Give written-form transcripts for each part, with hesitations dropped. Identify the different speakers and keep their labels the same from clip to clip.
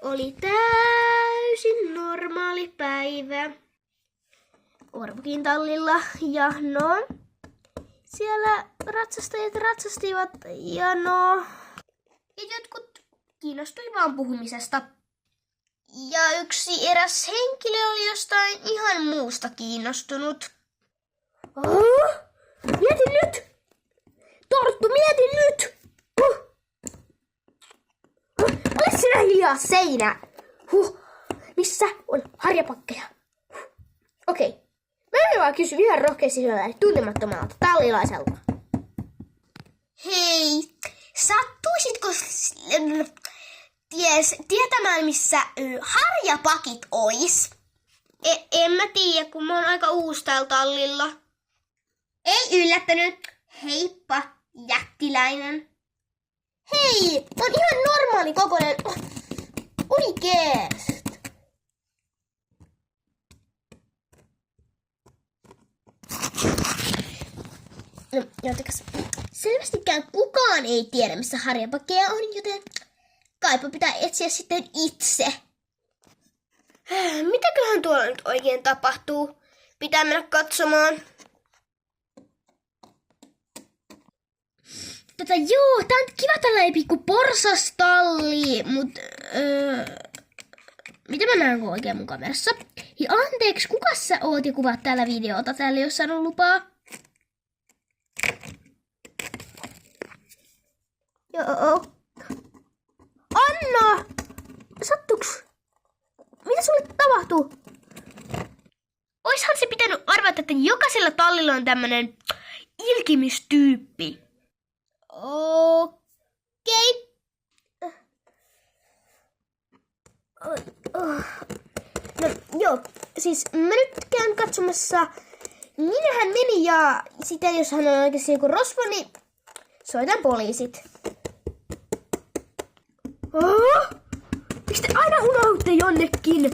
Speaker 1: Oli täysin normaali päivä Orvokin tallilla ja no, siellä ratsastajat ratsastivat ja no, jotkut kiinnostui vaan puhumisesta. Ja yksi eräs henkilö oli jostain ihan muusta kiinnostunut. Mietin nyt! Torttu, mietin nyt! Ole sinä hiljaa, seinä! Missä on harjapakkeja? Okei. Mä vaan kysyn ihan rohkeasti tuntemattomalta tallilaiselta. Hei, sattuisitko tietämään, missä harjapakit ois? En mä tiedä, kun mä oon aika uusi täällä tallilla. Ei yllättänyt. Heippa, jättiläinen. Hei, on ihan normaali kokoinen. Oikeest. No, jotenkas. Selvästikään kukaan ei tiedä, missä harjapakkeja on, joten kaipa pitää etsiä sitten itse. Mitäköhän tuolla nyt oikein tapahtuu? Pitää mennä katsomaan. Tää on kiva tällainen pikku porsastalli, mut mitä mä näen oikein mun kamerassa? Ja anteeksi, kukas sä oot ja kuvaat täällä videota? Täällä ei oo saanut lupaa. Joo. Anna! Sattuks? Mitä sulle tapahtuu? Oishan se pitänyt arvata, että jokaisella tallilla on tämmönen ilkimystyyppi. Okei. No joo, siis mä nyt käyn katsomassa, minne hän meni ja sitten jos hän on oikeasti joku rosvo, niin soitan poliisit. Miksi te aina unohdutte jonnekin?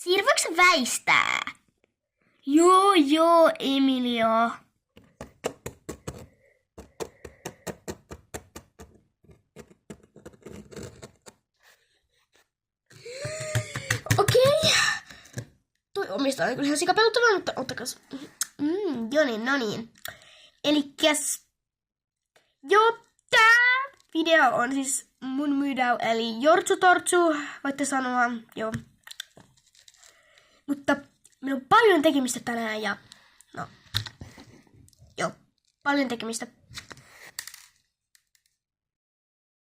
Speaker 1: Voiko sä väistää? Joo, Emilio. Okei. Toi omistaja on kyllä ihan sikapelottava, mutta ottakas. No niin. Elikkäs. Joo, tää video on siis mun myydäu, eli Jortsu Tortsu, voitte sanoa, joo. Mutta meillä on paljon tekemistä tänään ja no, joo, paljon tekemistä.